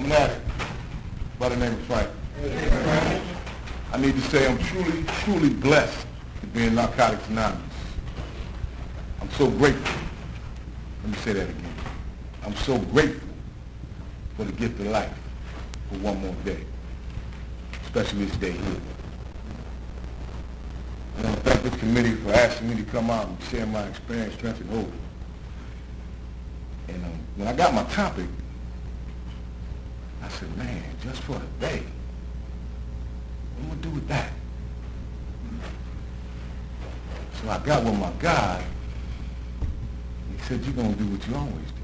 I'm an addict by the name of Frank. I need to say I'm truly blessed to be in Narcotics Anonymous. I'm so grateful. Let me say that again. I'm so grateful for the gift of life for one more day, especially this day here. I want to thank this committee for asking me to come out and share my experience, strength, and hope. And when I got my topic, I said, man, just for a day, what am I going to do with that? So I got with my God. He said, you're going to do what you always do.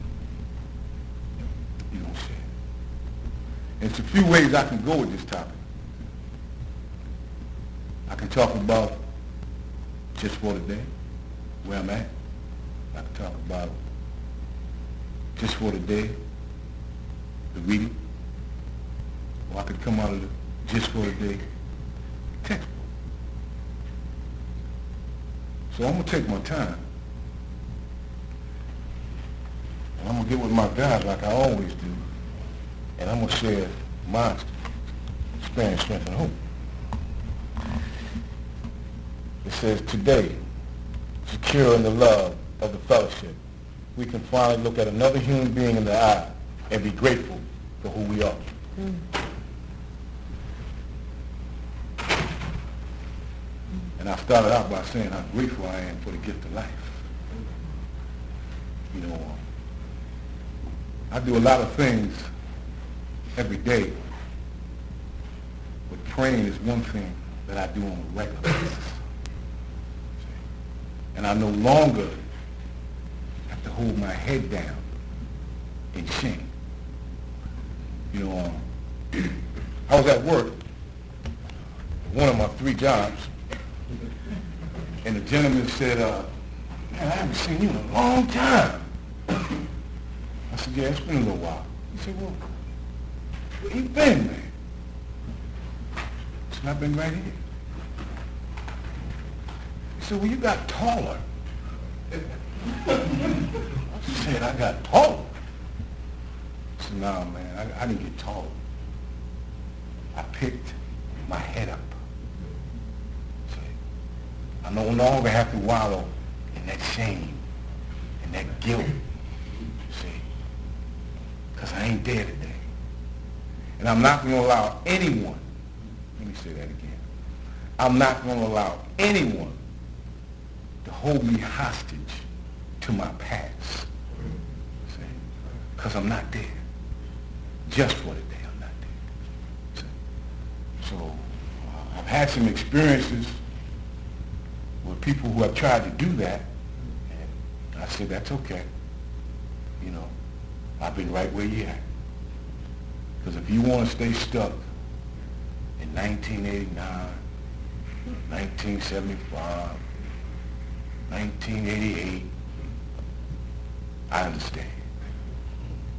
You're going to share. And it's a few ways I can go with this topic. I can talk about just for the day, where I'm at. I can talk about just for the day, the reading. Or I could come out of the just for the day textbook. So I'm going to take my time. And I'm going to get with my God like I always do. And I'm going to share my experience, strength, and hope. It says, today, secure in the love of the fellowship, we can finally look at another human being in the eye and be grateful for who we are. And I started out by saying how grateful I am for the gift of life. You know, I do a lot of things every day, but praying is one thing that I do on a regular basis. And I no longer have to hold my head down in shame. You know, I was at work, one of my 3 jobs, and the gentleman said, man, I haven't seen you in a long time. I said, yeah, it's been a little while. He said, well, where you been, man? I said, I've been right here. He said, well, you got taller. I said, I got taller. I said, no, man, I didn't get taller. I picked my head up. I no longer have to wallow in that shame and that guilt, see, because I ain't there today. And I'm not going to allow anyone, let me say that again, I'm not going to allow anyone to hold me hostage to my past, see, because I'm not there. Just for the day, I'm not there. See? So I've had some experiences with people who have tried to do that, and I said, that's okay. You know, I've been right where you're at. Because if you want to stay stuck in 1989, 1975, 1988, I understand.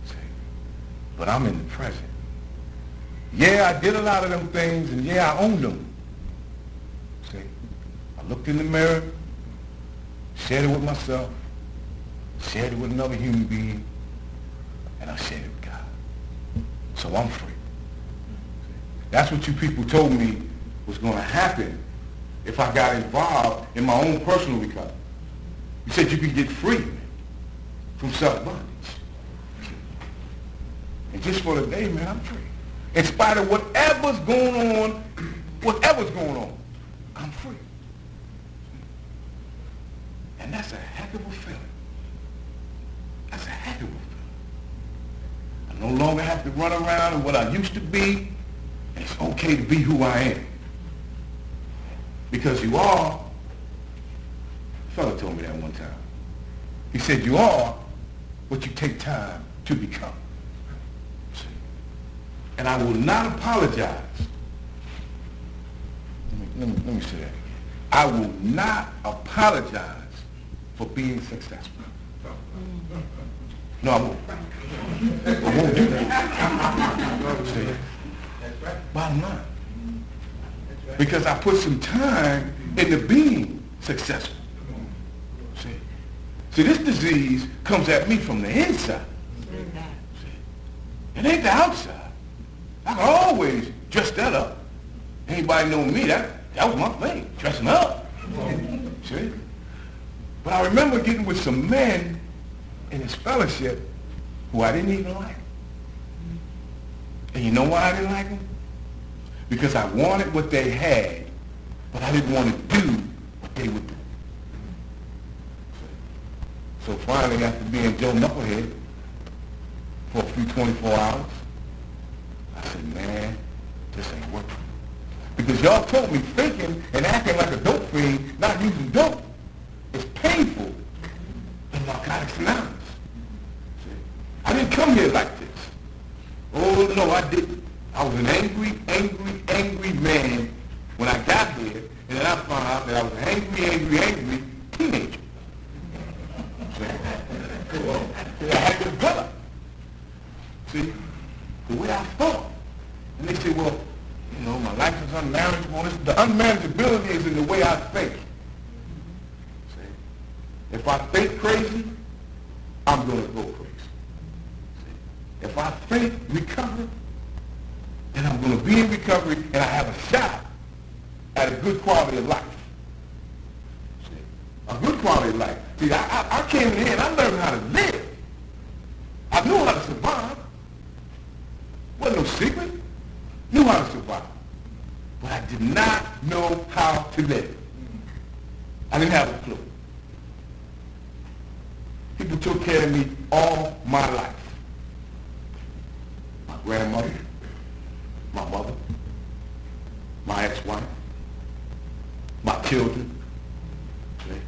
See? But I'm in the present. Yeah, I did a lot of them things, and yeah, I owned them. See? I looked in the mirror, shared it with myself, shared it with another human being, and I shared it with God. So I'm free. That's what you people told me was going to happen if I got involved in my own personal recovery. You said you could get free from self-bondage. And just for the day, man, I'm free. In spite of whatever's going on, I'm free. And that's a heck of a feeling. That's a heck of a feeling. I no longer have to run around in what I used to be. And it's okay to be who I am. Because you are, a fellow told me that one time. He said, you are what you take time to become. See? And I will not apologize. Let me say that again. I will not apologize for being successful. No, I won't. I won't do that. See? Bottom line. Because I put some time into being successful. See, this disease comes at me from the inside. See? It ain't the outside. I could always dress that up. Anybody know me, that was my thing, dressing up. See? But I remember getting with some men in this fellowship who I didn't even like. And you know why I didn't like them? Because I wanted what they had, but I didn't want to do what they would do. So finally, after being Joe Knucklehead for a few 24 hours, I said, man, this ain't working. Because y'all told me thinking and acting like a dope fiend, not using dope, is painful in Narcotics Anonymous. I didn't come here like this. Oh, no, I didn't. I was an angry man when I got here, and then I found out that I was an angry teenager. I had to develop. See, the way I thought. And they say, well, you know, my life is unmanageable. The unmanageability is in the way I think. See, if I think crazy, I'm going to go crazy. See, if I think recovery, then I'm going to be in recovery and I have a shot at a good quality of life. See, a good quality of life. See, I came in here and I learned how to live. I knew how to survive. Wasn't no secret. Knew how to survive. But I did not know how to live. I didn't have a clue. People took care of me all my life. My grandmother, my mother, my ex-wife, my children. See?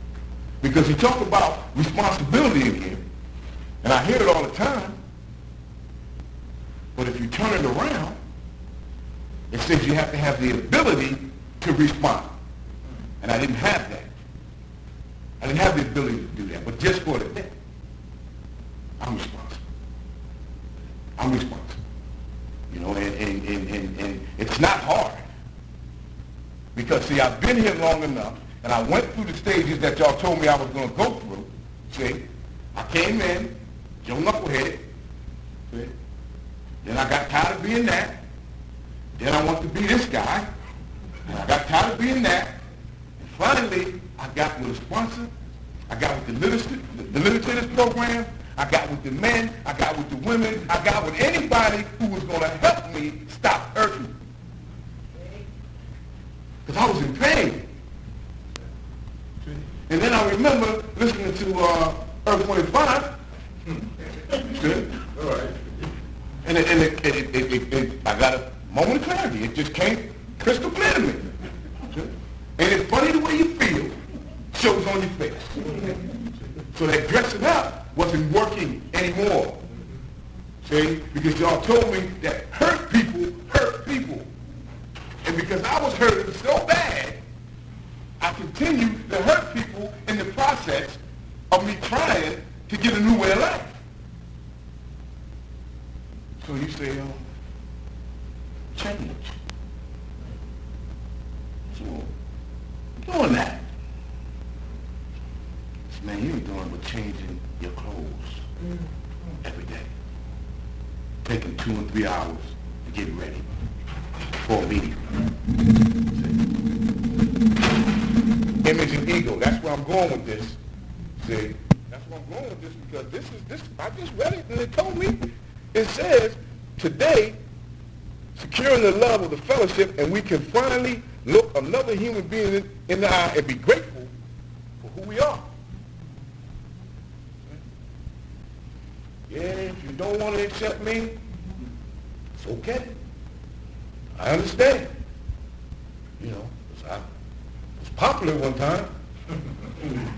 Because he talked about responsibility in here, and I hear it all the time, but if you turn it around, it says you have to have the ability to respond. And I didn't have that. I didn't have the ability to do that. But just for today, I'm responsible. I'm responsible. You know, and it's not hard. Because, see, I've been here long enough, and I went through the stages that y'all told me I was going to go through. See, I came in, Joe Knucklehead. See, then I got tired of being that. Then I want to be this guy. And I got tired of being that. And finally, I got with a sponsor. I got with the literature program. I got with the men. I got with the women. I got with anybody who was going to help me stop hurting. Because I was in pain. And then I remember listening to Earth 25. Good. All right. And I got a moment of clarity. It just came crystal clear to me. And it's funny the way you feel shows on your face. So that dressing up wasn't working anymore. See? Because y'all told me that hurt people hurt people. And because I was hurting so bad, I continued to hurt people in the process of me trying to get a new way of life. So you say, change. So, doing that. So, man, you ain't doing but changing your clothes every day. Taking 2 and 3 hours to get ready for a meeting. See? Image and ego. That's where I'm going with this. See? That's where I'm going with this because this. I just read it and it told me. It says, today, securing the love of the fellowship, and we can finally look another human being in the eye and be grateful for who we are. Yeah, if you don't want to accept me, it's okay. I understand. You know, I was popular one time.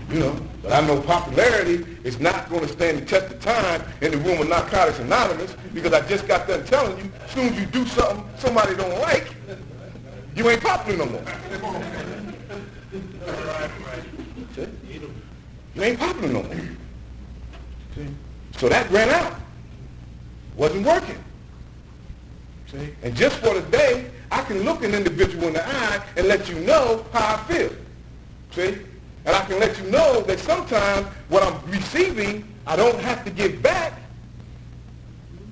You know, but I know popularity is not going to stand the test of time in the room of Narcotics Anonymous because I just got done telling you, as soon as you do something somebody don't like, you ain't popular no more. See? You ain't popular no more. See? So that ran out. Wasn't working. See? And just for the day, I can look an individual in the eye and let you know how I feel. See? And I can let you know that sometimes what I'm receiving, I don't have to give back,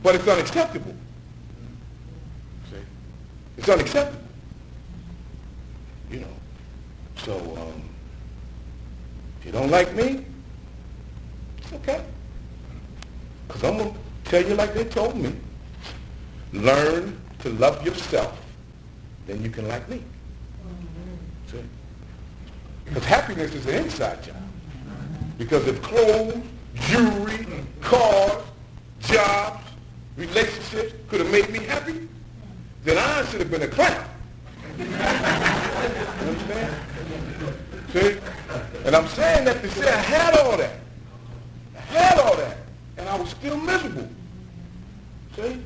but it's unacceptable. See? It's unacceptable. You know. So, if you don't like me, it's okay. Because I'm going to tell you like they told me. Learn to love yourself, then you can like me. See? Because happiness is an inside job. Because if clothes, jewelry, cars, jobs, relationships could have made me happy, then I should have been a clown. You understand? See? And I'm saying that to say I had all that. I had all that. And I was still miserable. See?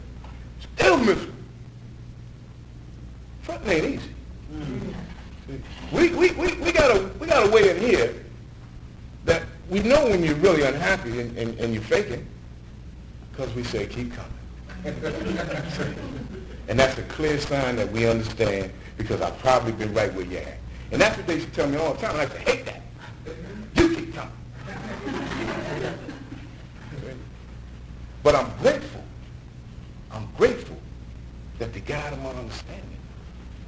Still miserable. Frontin' ain't easy. See? We got a way in here that we know when you're really unhappy and you're faking, because we say, keep coming. And that's a clear sign that we understand, because I've probably been right where you're at. And that's what they used to tell me all the time. I used to hate that. You keep coming. But I'm grateful. I'm grateful that the God of my understanding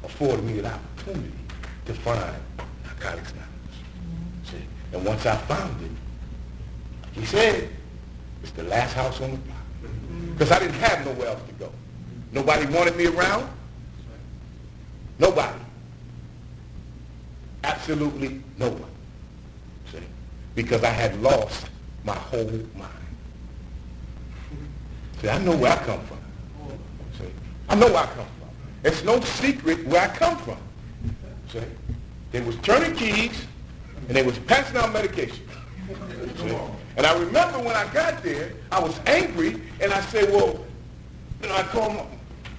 afforded me the opportunity to find Narcotics Anonymous. See? And once I found it, he said, it's the last house on the block. Because I didn't have nowhere else to go. Nobody wanted me around. Nobody. Absolutely no one. See? Because I had lost my whole mind. See, I know where I come from. See? I know where I come from. It's no secret where I come from. See? They was turning keys and they was passing out medication. See? And I remember when I got there, I was angry, and I said, well, you know, I called my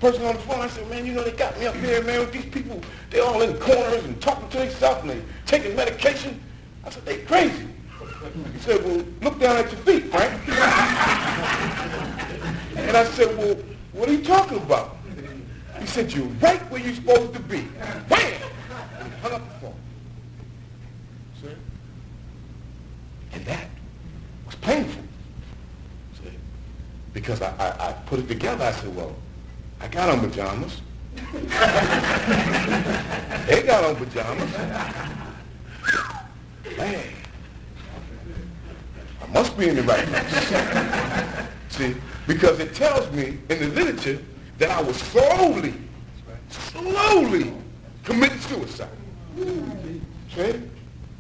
person on the phone. I said, man, you know, they got me up here, man, with these people. They all in corners and talking to themselves, and they taking medication. I said, they crazy. He said, well, look down at your feet, Frank. And I said, well, what are you talking about? He said, you're right where you're supposed to be. Wham! And he hung up the phone. See? And that was painful. See? Because I put it together. I said, well, I got on pajamas. They got on pajamas. Man, I must be in the right place. See? Because it tells me in the literature that I was slowly committing suicide. See?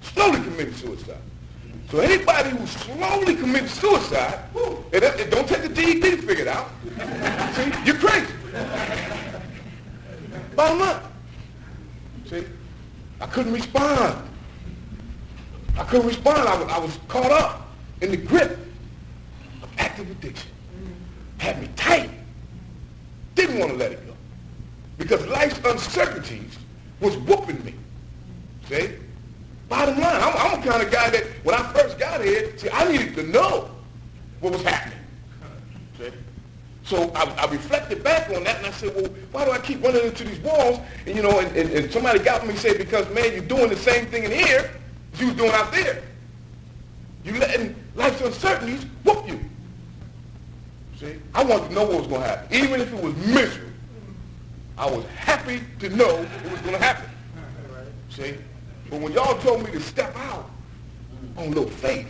Slowly committing suicide. So anybody who slowly commits suicide, it don't take the GED to figure it out. See? You're crazy. Bottom line. See? I couldn't respond. I was caught up in the grip of active addiction. Had me tight. Didn't want to let it go. Because life's uncertainties was whooping me. See? Bottom line, I'm the kind of guy that when I first got here, see, I needed to know what was happening. See? So I reflected back on that, and I said, well, why do I keep running into these walls? And, you know, and somebody got me and said, because, man, you're doing the same thing in here as you was doing out there. You letting life's uncertainties whoop you. See? I wanted to know what was going to happen. Even if it was miserable, I was happy to know it was going to happen. See? But when y'all told me to step out on a little faith,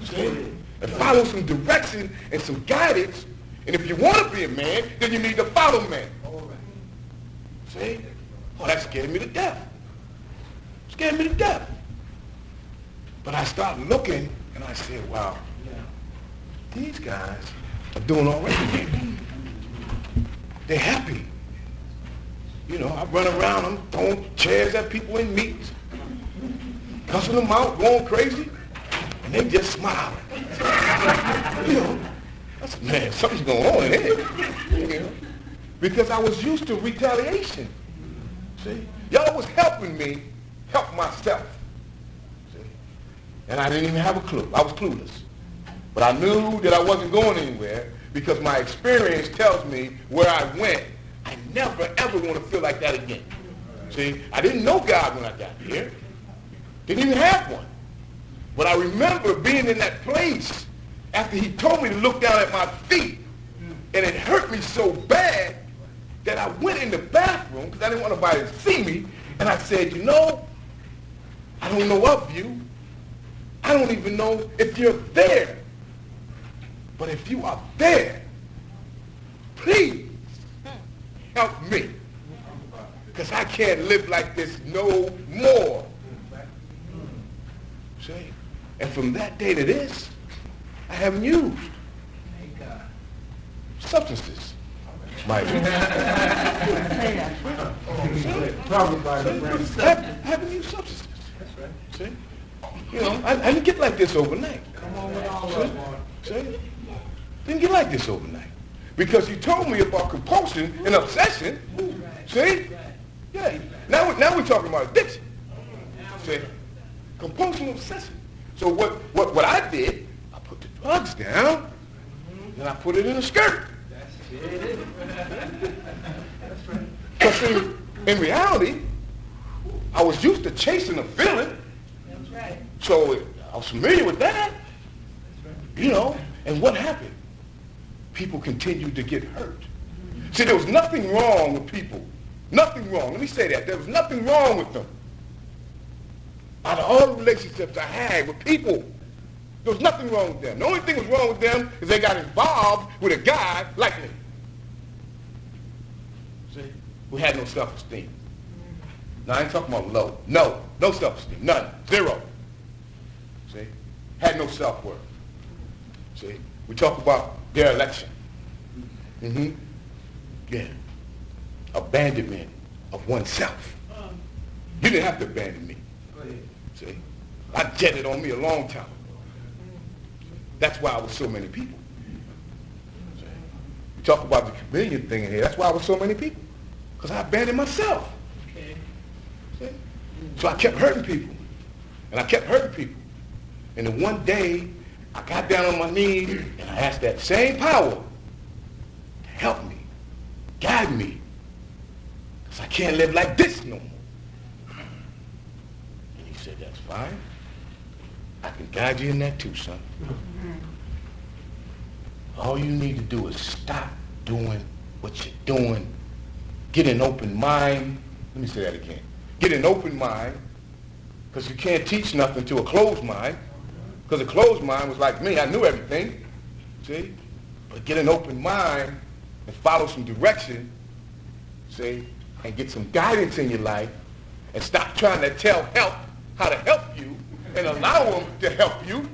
see? And follow some direction and some guidance, and if you want to be a man, then you need to follow man. See? Oh, that scared me to death. Scared me to death. But I started looking, and I said, wow, these guys are doing all right. They're happy. You know, I run around, I'm throwing chairs at people in meetings, cussing them out, going crazy, and they just smiling. You know, I said, man, something's going on in here. You know, because I was used to retaliation. See? Y'all was helping me help myself. See? And I didn't even have a clue. I was clueless. But I knew that I wasn't going anywhere because my experience tells me where I went, I never, ever want to feel like that again. See, I didn't know God when I got here. Didn't even have one. But I remember being in that place after he told me to look down at my feet, and it hurt me so bad that I went in the bathroom because I didn't want nobody to see me, and I said, you know, I don't know of you. I don't even know if you're there. But if you are there, please help me. Because I can't live like this no more. See? And from that day to this, I haven't used substances. Mind you. Haven't used substances. See? You know, I didn't get like this overnight. See? Didn't get like this overnight. Because you told me about compulsion and obsession. See? Yeah. Now we're talking about addiction. See? Compulsion and obsession. So what I did, I put the drugs down, and I put it in a skirt. Because in reality, I was used to chasing a feeling. That's right. So I was familiar with that. You know, and what happened? People continued to get hurt. See, there was nothing wrong with people. Nothing wrong. Let me say that. There was nothing wrong with them. Out of all the relationships I had with people, there was nothing wrong with them. The only thing that was wrong with them is they got involved with a guy like me. See? Who had no self-esteem. Now, I ain't talking about low. No self-esteem. None. Zero. See? Had no self-worth. See? We talk about dereliction. Yeah. Abandonment of oneself. You didn't have to abandon me. See? I jetted on me a long time ago. That's why I was so many people. See? We talk about the chameleon thing in here. That's why I was so many people. Because I abandoned myself. See? So I kept hurting people. And I kept hurting people. And then one day, I got down on my knees and I asked that same power to help me, guide me. Because I can't live like this no more. And he said, that's fine. I can guide you in that too, son. All you need to do is stop doing what you're doing. Get an open mind. Let me say that again. Get an open mind. Because you can't teach nothing to a closed mind. Because a closed mind was like me. I knew everything. See? But get an open mind and follow some direction. See? And get some guidance in your life. And stop trying to tell help how to help you. And allow them to help you.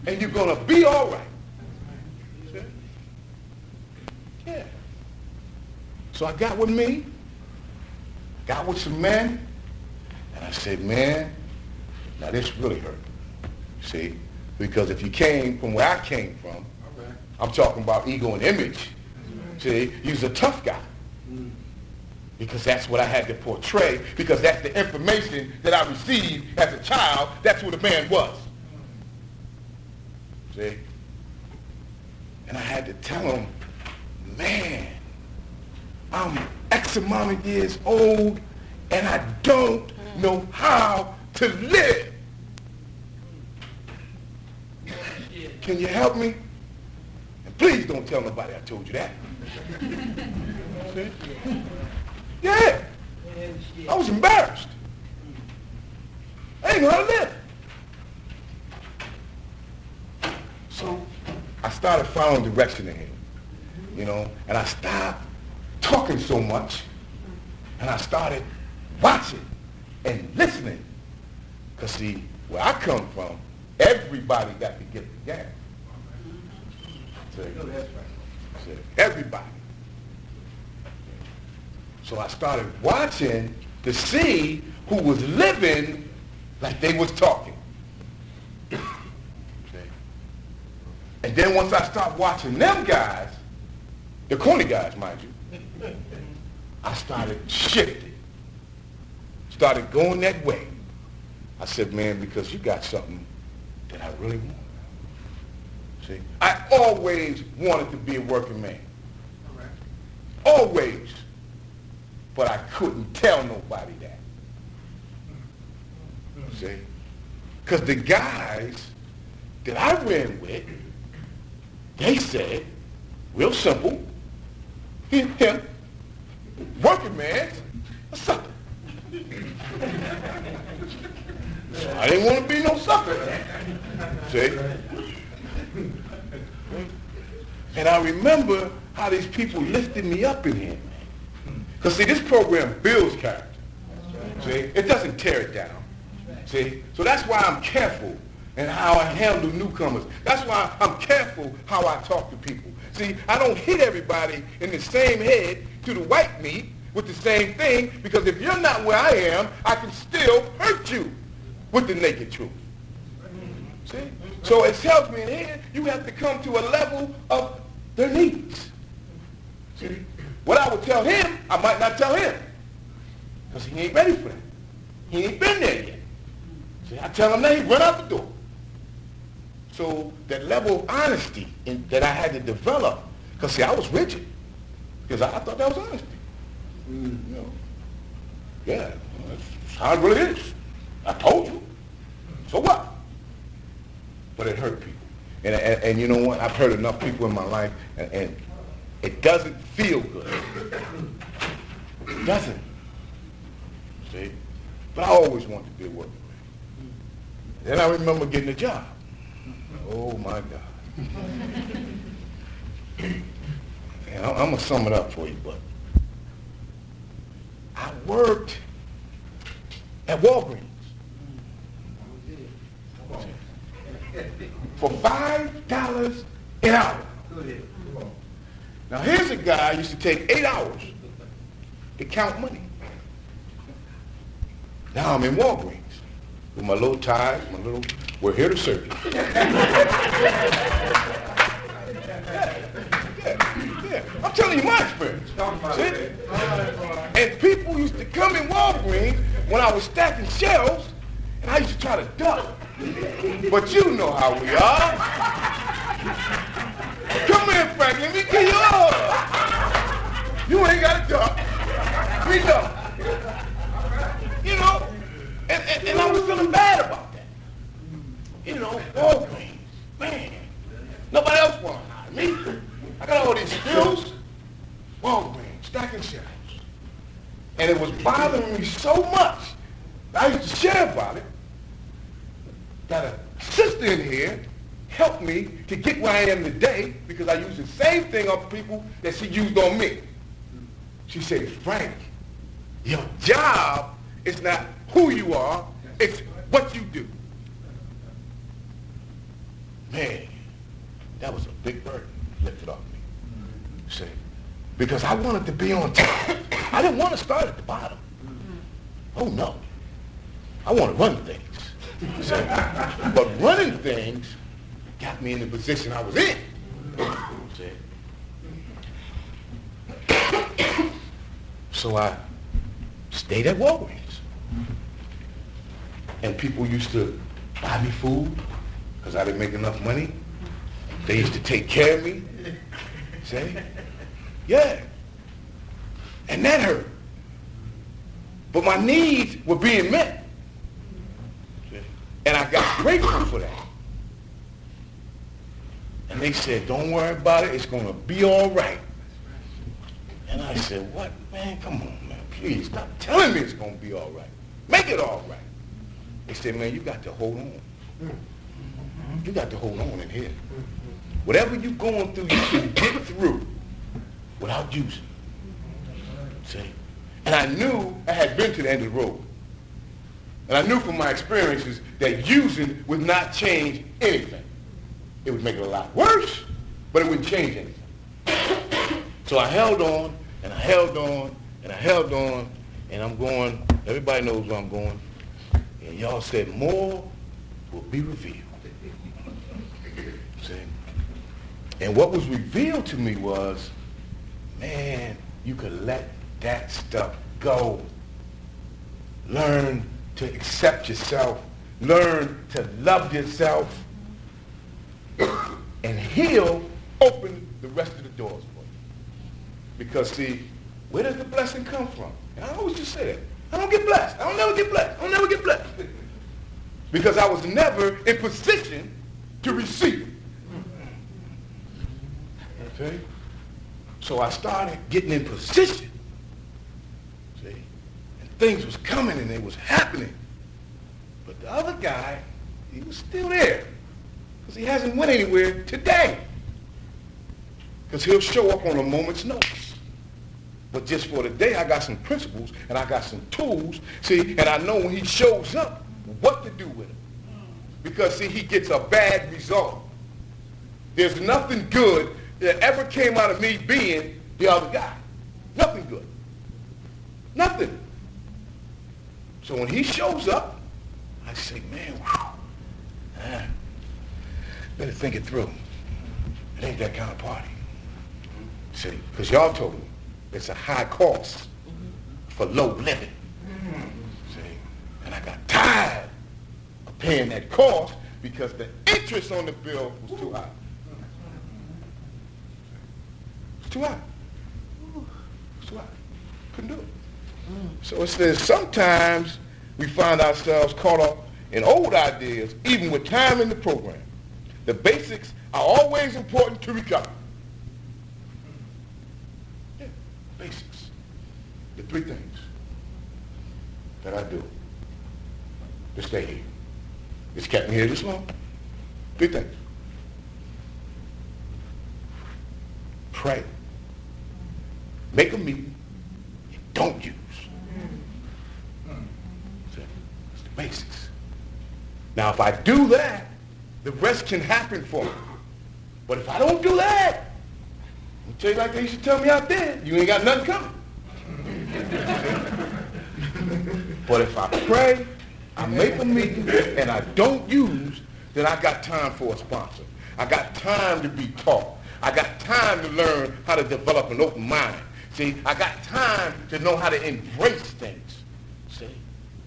And you're going to be all right. See? Yeah. So I got with me. Got with some men. And I said, man, now this really hurt. See? Because if you came from where I came from, I'm talking about ego and image. See? You was a tough guy. Because that's what I had to portray. Because that's the information that I received as a child. That's what a man was. See? And I had to tell him, man, I'm X amount of years old and I don't know how to live. Can you help me? And please don't tell nobody I told you that. See? Yeah. I was embarrassed. I didn't know how to live. So I started following direction in him, you know, and I stopped talking so much, and I started watching and listening. Because see, where I come from, everybody got to get the gas. See, everybody. So I started watching to see who was living like they was talking. See? And then once I stopped watching them guys, the corny guys, mind you, I started shifting. Started going that way. I said, man, because you got something that I really want. See? I always wanted to be a working man. Always. But I couldn't tell nobody that. See? Because the guys that I ran with, they said, real simple, him, Working man, a sucker. So I didn't want to be no sucker. See? And I remember how these people lifted me up in here. Because see, this program builds character. See? It doesn't tear it down. See? So that's why I'm careful in how I handle newcomers. That's why I'm careful how I talk to people. See, I don't hit everybody in the same head to the white meat with the same thing, because if you're not where I am, I can still hurt you with the naked truth. See? So it tells me in here, you have to come to a level of their needs. See? What I would tell him, I might not tell him, because he ain't ready for that. He ain't been there yet. See, I tell him that, he run out the door. So that level of honesty that I had to develop, because see, I was rigid, because I thought that was honesty. You know, yeah, that's how it really is. I told you. So what? But it hurt people. And you know what? I've hurt enough people in my life, and it doesn't feel good. It doesn't. See? But I always wanted to be a working man. Then I remember getting a job. Oh, my God. And I'm going to sum it up for you, but I worked at Walgreens for $5 an hour. Now here's a guy who used to take 8 hours to count money. Now I'm in Walgreens with my little tie, we're here to serve you. Yeah. I'm telling you my experience. See? And people used to come in Walgreens when I was stacking shelves, and I used to try to duck. But you know how we are. Come here, Frank, let me get you up. You ain't got to duck. We duck. You know, and I was feeling bad about that. You know, Walgreens, man, nobody else wanted to hire me. I got all these skills. Walgreens, stacking shelves. And it was bothering me so much, I used to share about it, that a sister in here helped me to get where I am today, because I used the same thing on people that she used on me. She said, Frank, your job is not who you are, it's what you do. Man, that was a big burden lifted off me. See? Because I wanted to be on top. I didn't want to start at the bottom. Oh no. I want to run things. See? But running things got me in the position I was in. See? So I stayed at Walgreens. And people used to buy me food because I didn't make enough money. They used to take care of me. See? Yeah. And that hurt. But my needs were being met. See? And I got grateful for that. And they said, don't worry about it. It's going to be all right. And I said, what? Man, come on, man. Please, stop telling me it's going to be all right. Make it all right. They said, man, you got to hold on. You got to hold on in here. Whatever you're going through, you can get through without using. See? And I knew I had been to the end of the road. And I knew from my experiences that using would not change anything. It would make it a lot worse, but it wouldn't change anything. So I held on, and I held on, and I held on, and I'm going, everybody knows where I'm going. And y'all said more will be revealed. See? And what was revealed to me was, man, you could let that stuff go. Learn to accept yourself. Learn to love yourself. And he'll open the rest of the doors for you. Because see, where does the blessing come from? And I always just say that. I don't get blessed. I don't never get blessed. I don't never get blessed. Because I was never in position to receive it. Okay? So I started getting in position things was coming and it was happening. But the other guy, he was still there. Because he hasn't went anywhere today. Because he'll show up on a moment's notice. But just for today, I got some principles and I got some tools. See, and I know when he shows up, what to do with him. Because, see, he gets a bad result. There's nothing good that ever came out of me being the other guy. Nothing good. Nothing. So when he shows up, I say, man, wow. Better think it through. It ain't that kind of party. See, because y'all told me it's a high cost for low living. See, and I got tired of paying that cost because the interest on the bill was too high. It's too high. It's too high. Couldn't do it. So it says sometimes we find ourselves caught up in old ideas, even with time in the program. The basics are always important to recover. Yeah, basics. The three things that I do to stay here. It's kept me here this long. Three things. Pray. Make a meeting. And don't use. It's the basics. Now, if I do that, the rest can happen for me. But if I don't do that, I'll tell you like they used to tell me out there, you ain't got nothing coming. But if I pray, I make a meeting, and I don't use, then I got time for a sponsor. I got time to be taught. I got time to learn how to develop an open mind. See, I got time to know how to embrace things. See,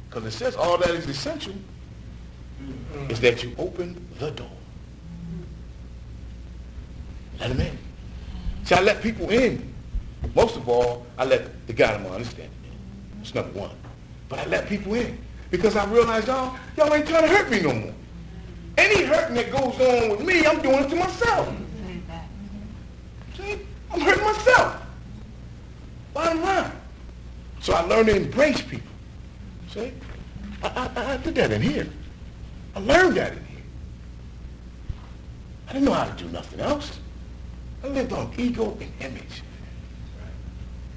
because it says all that is essential is that you open the door. Let them in. See, I let people in. Most of all, I let the God of my understanding in. That's number one. But I let people in because I realize y'all ain't trying to hurt me no more. Any hurting that goes on with me, I'm doing it to myself. See, I'm hurting myself. Bottom line. So I learned to embrace people. See, I did that in here. I learned that in here. I didn't know how to do nothing else. I lived on ego and image.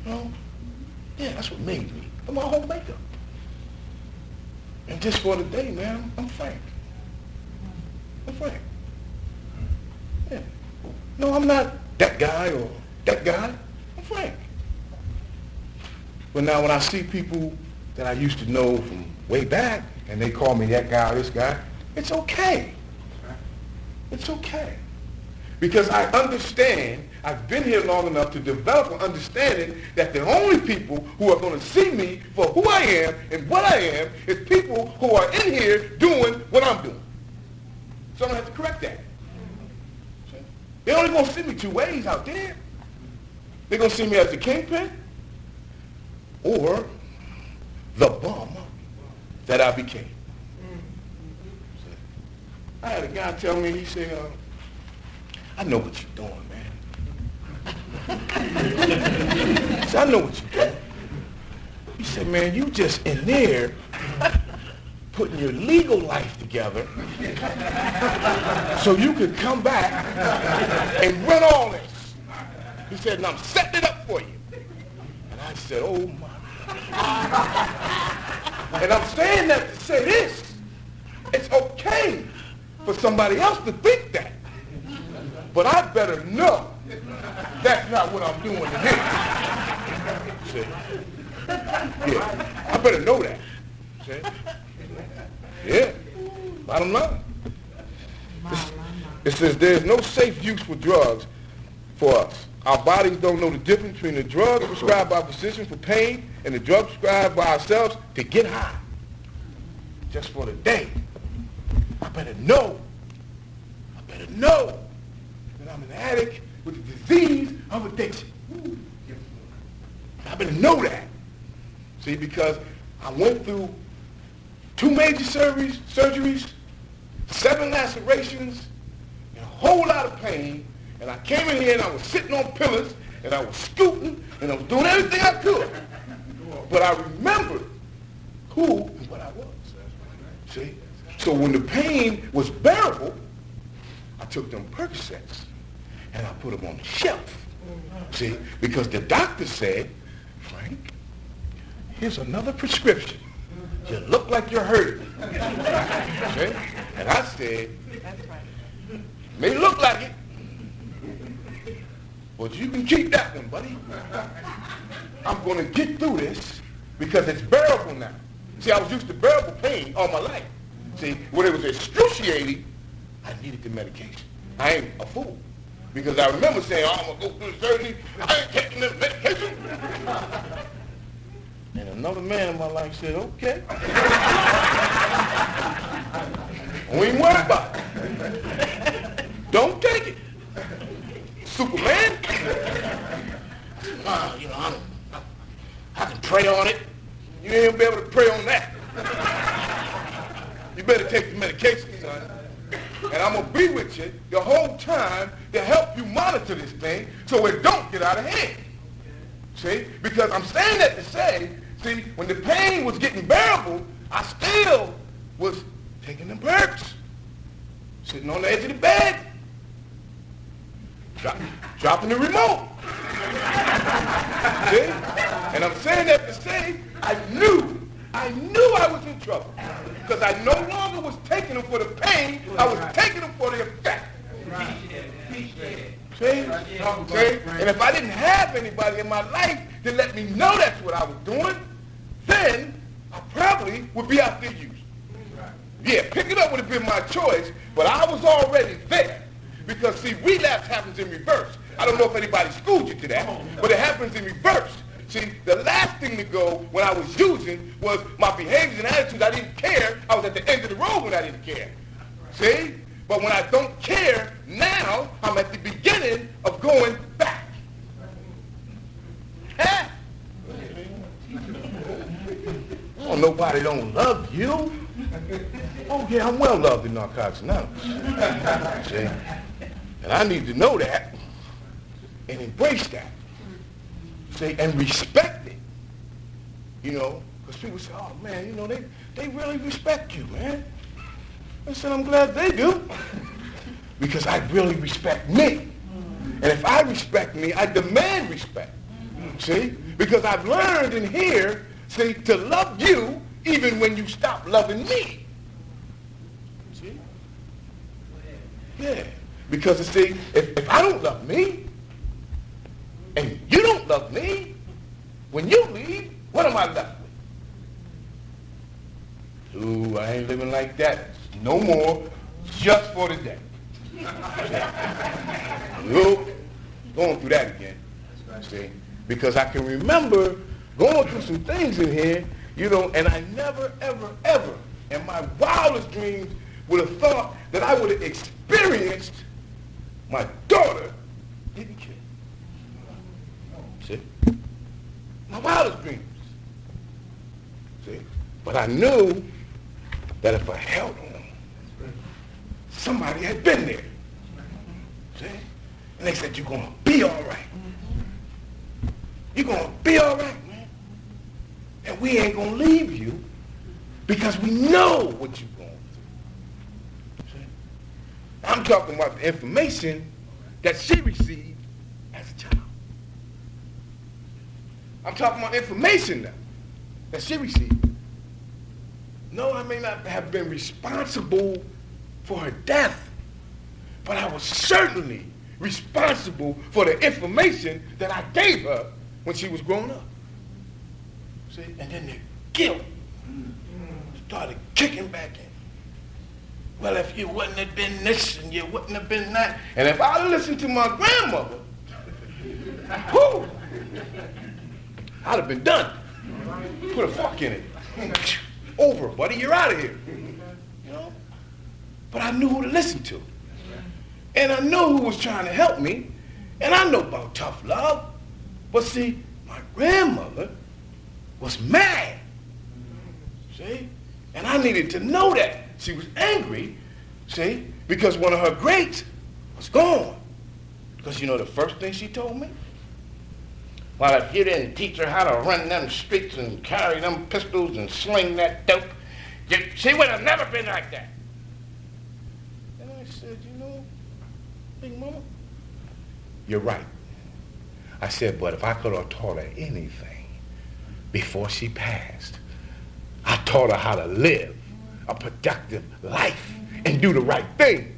You know? Yeah, that's what made me. And my whole makeup. And just for the day, man, I'm frank. I'm frank. Yeah. No, I'm not that guy or that guy. I'm frank. But now when I see people that I used to know from way back, and they call me that guy or this guy, it's okay. It's okay. Because I understand, I've been here long enough to develop an understanding that the only people who are going to see me for who I am and what I am is people who are in here doing what I'm doing. So I'm going to have to correct that. They're only going to see me two ways out there. They're going to see me as the kingpin or the bum that I became. I had a guy tell me, he said, I know what you're doing, man. He said, I know what you're doing. He said, man, you just in there putting your legal life together so you could come back and run all this. He said, and I'm setting it up for you. And I said, oh my. And I'm saying that to say this. It's okay for somebody else to think that. But I better know that's not what I'm doing to him. See? Yeah. I better know that. See? Yeah. Bottom line. It says there's no safe use for drugs for us. Our bodies don't know the difference between the drug prescribed by a physician for pain and the drug prescribed by ourselves to get high. Just for the day. I better know. I better know that I'm an addict with the disease of addiction. I better know that. See, because I went through 2 major surgeries, 7 lacerations, and a whole lot of pain. And I came in here and I was sitting on pillars and I was scooting and I was doing everything I could. But I remembered who and what I was. See? So when the pain was bearable, I took them Percocets and I put them on the shelf. See? Because the doctor said, Frank, here's another prescription. You look like you're hurting. Okay? And I said, may look like it, but you can keep that one, buddy. I'm going to get through this because it's bearable now. See, I was used to bearable pain all my life. See, when it was excruciating, I needed the medication. I ain't a fool. Because I remember saying, oh, I'm going to go through the surgery. I ain't taking this medication. And another man in my life said, okay. We ain't worried about it. Don't take it. Superman. You know, I can pray on it. You ain't gonna be able to pray on that. You better take the medication, son. And I'm gonna be with you the whole time to help you monitor this thing so it don't get out of hand. See? Because I'm saying that to say, see, when the pain was getting bearable, I still was taking them perks, sitting on the edge of the bed, dropping the remote. See? And I'm saying that to say, I knew I was in trouble. Because I no longer was taking them for the pain, I was taking them for the effect. See? And if I didn't have anybody in my life to let me know that's what I was doing, then I probably would be out there using. Yeah, pick it up would have been my choice, but I was already there. Because, see, relapse happens in reverse. I don't know if anybody schooled you to that, but it happens in reverse. See, the last thing to go when I was using was my behaviors and attitudes. I didn't care. I was at the end of the road when I didn't care. See? But when I don't care, now I'm at the beginning of going back. Huh? Oh, nobody don't love you. Oh, yeah, I'm well loved in Narcotics now. See? And I need to know that and embrace that. See? And respect it. You know? Because people say, oh, man, you know, they really respect you, man. I said, I'm glad they do. Because I really respect me. And if I respect me, I demand respect. See? Because I've learned in here, see, to love you even when you stop loving me. See? Yeah. Because, see, if I don't love me, and you don't love me, when you leave, what am I left with? Ooh, I ain't living like that. No more, just for the day. Nope. Going through that again. See? Because I can remember going through some things in here, you know, and I never, ever, ever, in my wildest dreams, would have thought that I would have experienced my daughter getting killed. See? My wildest dreams. See? But I knew that if I held on, somebody had been there. See? And they said, you're going to be all right. You're going to be all right, man. And we ain't going to leave you because we know what you're going through. See? I'm talking about the information that she received as a child. I'm talking about information now that she received. No, I may not have been responsible for her death, but I was certainly responsible for the information that I gave her when she was growing up. See? And then the guilt started kicking back in. Well, if you wouldn't have been this and you wouldn't have been that, and if I'd have listened to my grandmother, whew, I'd have been done. Put a fork in it. Over, buddy, you're out of here. You know? But I knew who to listen to. And I knew who was trying to help me. And I know about tough love. But see, my grandmother was mad. See? And I needed to know that. She was angry, see, because one of her greats was gone. Because you know the first thing she told me? Well, if you didn't teach her how to run them streets and carry them pistols and sling that dope, she would have never been like that. And I said, you know, Big Mama, you're right. I said, but if I could have taught her anything before she passed, I taught her how to live a productive life and do the right thing.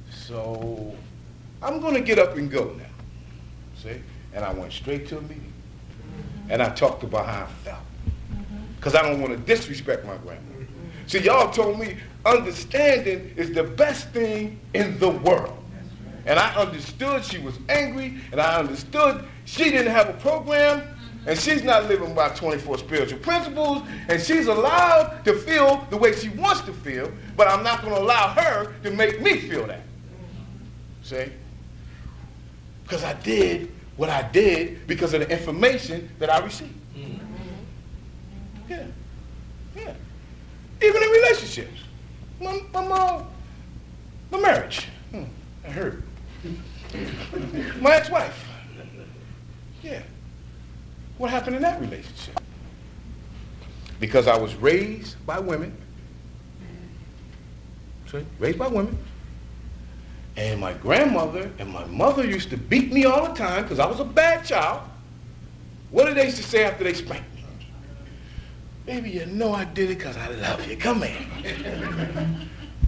So I'm going to get up and go now. See? And I went straight to a meeting. And I talked about how I felt. Because I don't want to disrespect my grandmother. See, y'all told me understanding is the best thing in the world. And I understood she was angry, and I understood she didn't have a program, and she's not living by 24 spiritual principles, and she's allowed to feel the way she wants to feel, but I'm not going to allow her to make me feel that. See? Because I did what I did because of the information that I received. Yeah. Yeah. Even in relationships. My marriage. I heard. My ex-wife. Yeah. What happened in that relationship? Because I was raised by women. See? Raised by women. And my grandmother and my mother used to beat me all the time because I was a bad child. What did they used to say after they spanked me? Baby, you know I did it because I love you. Come here.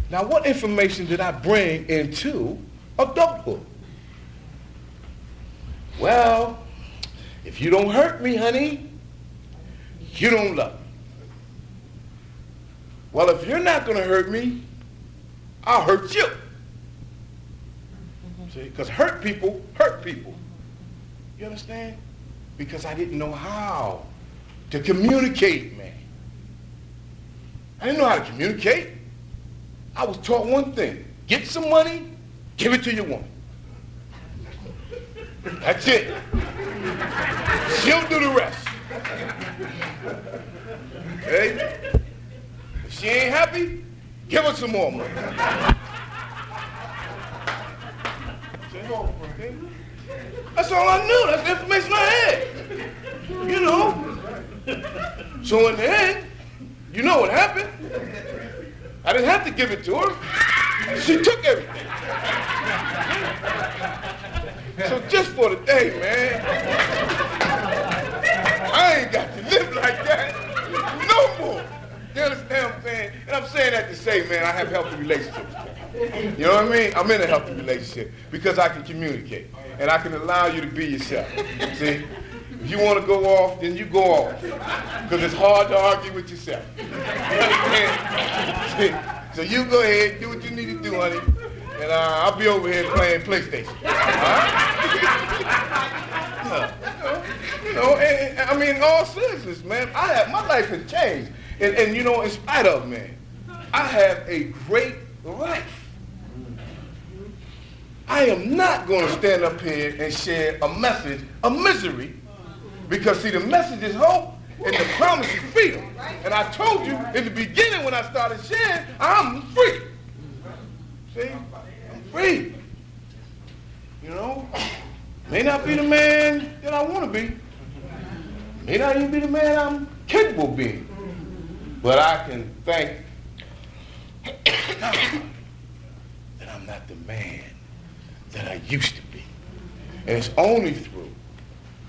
Now, what information did I bring into adulthood? Well, if you don't hurt me, honey, you don't love me. Well, if you're not going to hurt me, I'll hurt you. See, because hurt people hurt people. You understand? Because I didn't know how to communicate, man. I didn't know how to communicate. I was taught one thing. Get some money, give it to your woman. That's it. She'll do the rest. Okay? If she ain't happy, give her some more money. Okay? That's all I knew. That's the information I had. You know. So in the end, you know what happened? I didn't have to give it to her. She took everything. So just for the day, man, I ain't got to live like that no more. You understand what I'm saying? And I'm saying that to say, man, I have healthy relationships. You know what I mean? I'm in a healthy relationship because I can communicate and I can allow you to be yourself. See? If you want to go off, then you go off. Because it's hard to argue with yourself. You understand? So you go ahead, do what you need to do, honey. And I'll be over here playing PlayStation. You know, and I mean, in all seriousness, man, my life has changed. And you know, in spite of, man, I have a great life. I am not going to stand up here and share a message of misery because, see, the message is hope and the promise is freedom. And I told you in the beginning when I started sharing, I'm free. See? I'm free. You know? May not be the man that I want to be. May not even be the man I'm capable of being. But I can thank God that I'm not the man that I used to be. And it's only through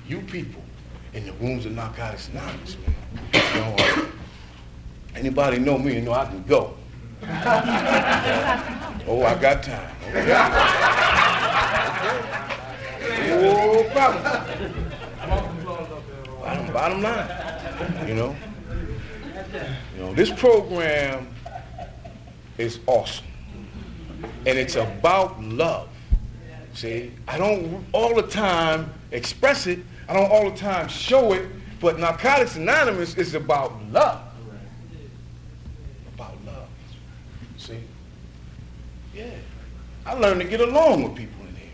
you people in the rooms of Narcotics Anonymous, man. You know, anybody know me and know I can go. Oh, I got time. Okay. Oh, problem. Bottom line, you know. You know, this program is awesome. And it's about love. See, I don't all the time express it. I don't all the time show it. But Narcotics Anonymous is about love. About love. See? Yeah. I learned to get along with people in here.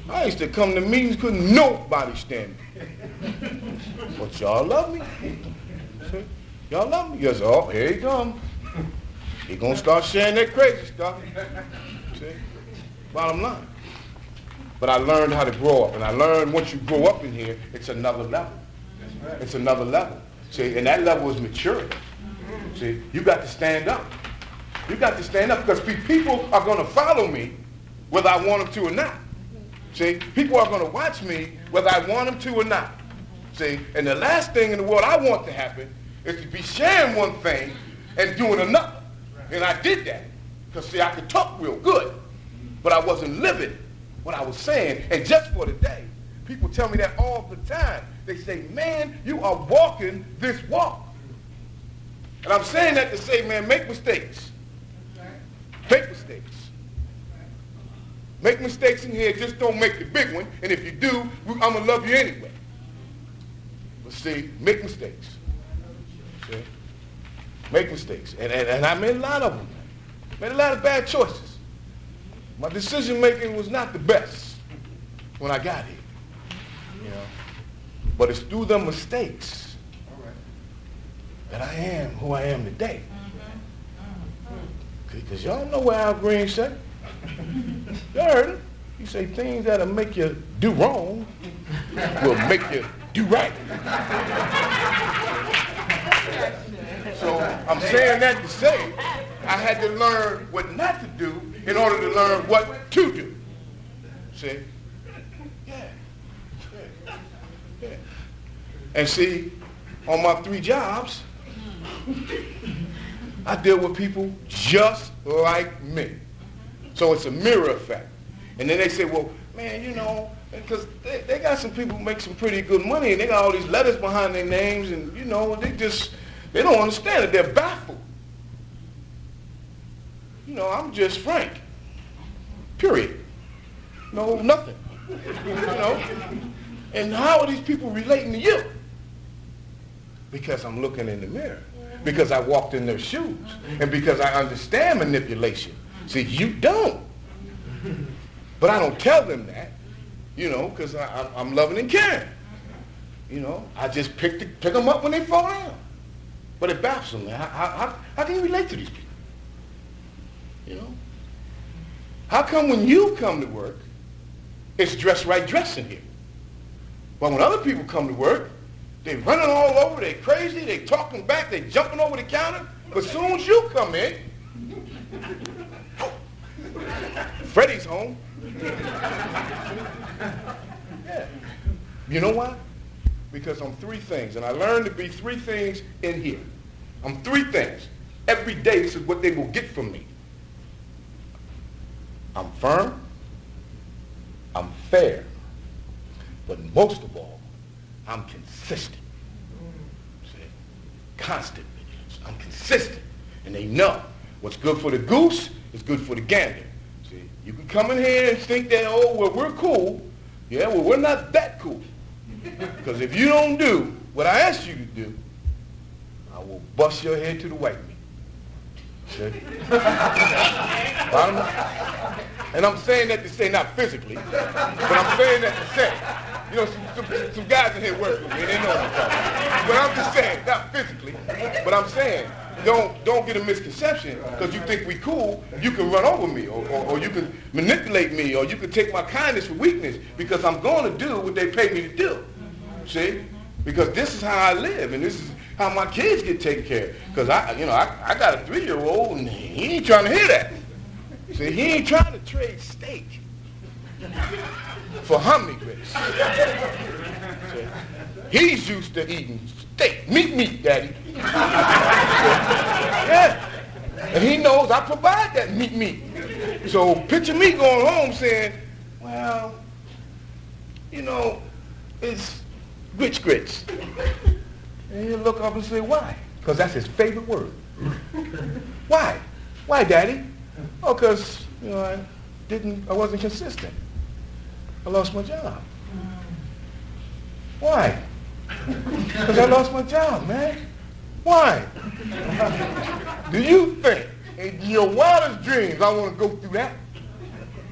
I used to come to meetings, couldn't nobody stand me. But y'all love me. See? Y'all love me. Yes, oh, here he comes. He gonna start sharing that crazy stuff. See? Bottom line. But I learned how to grow up. And I learned once you grow up in here, it's another level. Right. It's another level. See, and that level is maturity. See, you got to stand up. You got to stand up because people are going to follow me whether I want them to or not. See, people are going to watch me whether I want them to or not. See, and the last thing in the world I want to happen is to be sharing one thing and doing another. And I did that because, see, I could talk real good, but I wasn't living what I was saying. And just for today, people tell me that all the time. They say, man, you are walking this walk. And I'm saying that to say, man, make mistakes. Make mistakes. Make mistakes in here, just don't make the big one. And if you do, I'm going to love you anyway. But see, make mistakes. See? Make mistakes. And I made a lot of them. Made a lot of bad choices. My decision making was not the best when I got here. You know. But it's through the mistakes that I am who I am today. Because y'all know what Al Green said. Y'all heard it. He say things that'll make you do wrong will make you do right. So I'm saying that to say I had to learn what not to do in order to learn what to do. See? Yeah. And see, on my 3 jobs, I deal with people just like me. So it's a mirror effect. And then they say, well, man, you know, because they got some people who make some pretty good money, and they got all these letters behind their names, and, you know, they don't understand it. They're baffled. You know, I'm just Frank. Period. No, nothing. You know? And how are these people relating to you? Because I'm looking in the mirror. Because I walked in their shoes. And because I understand manipulation. See, you don't. But I don't tell them that, you know, because I'm loving and caring. You know, I just pick them up when they fall down. But it baffles me. How can you relate to these people? You know? How come when you come to work, it's dress right dressing here? But when other people come to work, they running all over, they crazy, they talking back, they jumping over the counter. But as soon as you come in, Freddie's home. Yeah. You know why? Because I'm 3 things, and I learned to be 3 things in here. I'm 3 things. Every day, this is what they will get from me. I'm firm, I'm fair, but most of all, I'm consistent. See? Constant vigilance. I'm consistent. And they know what's good for the goose is good for the gander. See? You can come in here and think that, oh, well, we're cool. Yeah, well, we're not that cool. Because if you don't do what I asked you to do, I will bust your head to the white meat. See? Bottom line. And I'm saying that to say not physically, but I'm saying that to say, you know, some guys in here work with me, and they know what I'm talking about. But I'm just saying, not physically, but I'm saying, don't get a misconception, because you think we cool, you can run over me, or you can manipulate me, or you can take my kindness for weakness, because I'm going to do what they pay me to do. See? Because this is how I live, and this is how my kids get taken care of. Because I got a 3-year-old, and he ain't trying to hear that. See, he ain't trying to trade steak for hummy grits. See, he's used to eating steak, meat, Daddy. Yeah, and he knows I provide that meat. So picture me going home saying, well, you know, it's grits. And he'll look up and say, why? Because that's his favorite word. Why? Why, Daddy? Oh, because, you know, I wasn't consistent. I lost my job. Why? Because I lost my job, man. Why? Do you think in your wildest dreams I want to go through that?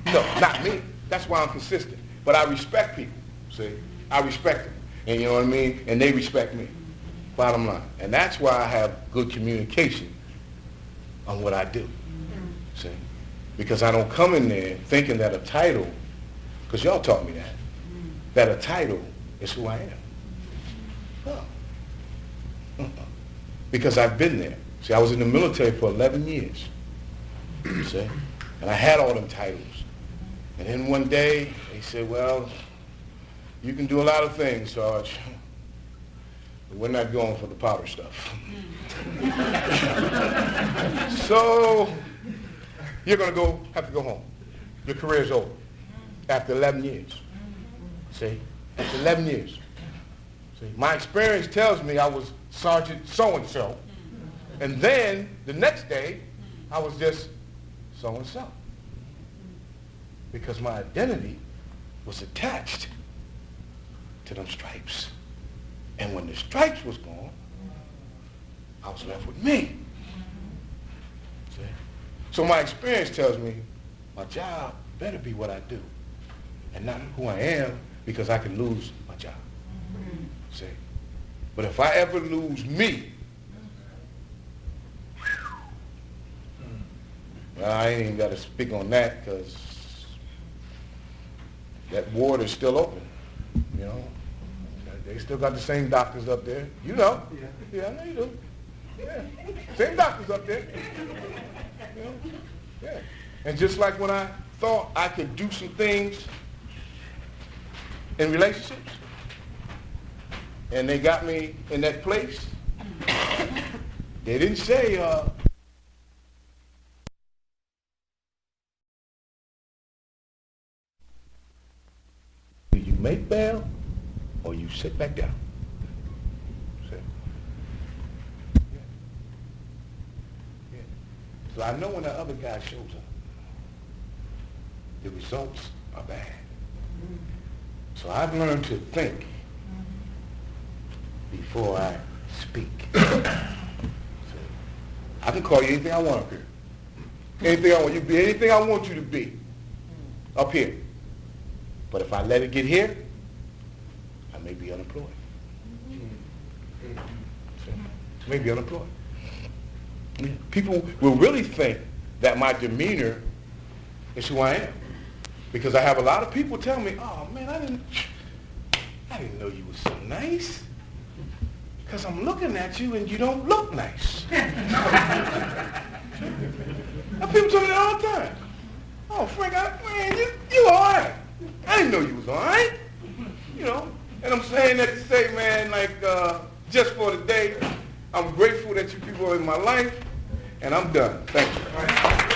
No, not me. That's why I'm consistent. But I respect people, see? I respect them. And you know what I mean? And they respect me. Bottom line. And that's why I have good communication on what I do. See? Because I don't come in there thinking that a title because y'all taught me that a title is who I am. Oh. Because I've been there. See, I was in the military for 11 years. See? And I had all them titles. And then one day, they said, well, you can do a lot of things, Sarge, but we're not going for the powder stuff. So, you're going to have to go home. Your career's over after 11 years. See? After 11 years. See? My experience tells me I was Sergeant so-and-so. And then, the next day, I was just so-and-so. Because my identity was attached to them stripes. And when the stripes was gone, I was left with me. See? So my experience tells me my job better be what I do and not who I am, because I can lose my job. See? But if I ever lose me, well, I ain't even got to speak on that, because that ward is still open, you know. They still got the same doctors up there. You know. Yeah, I know you do. Yeah. Same doctors up there. You know? Yeah. And just like when I thought I could do some things in relationships, and they got me in that place, they didn't say, do you make bail or you sit back down? See? Yeah. Yeah. So I know when the other guy shows up, the results are bad. So I've learned to think before I speak. I can call you anything I want up here. Anything I want you to be, anything I want you to be up here. But if I let it get here, I may be unemployed. May be unemployed. People will really think that my demeanor is who I am. Because I have a lot of people tell me, oh man, I didn't know you were so nice. Because I'm looking at you and you don't look nice. Now, people tell me that all the time. Oh, Frank, man, you all right. I didn't know you was all right. You know, and I'm saying that to say, man, like, just for the day, I'm grateful that you people are in my life, and I'm done. Thank you.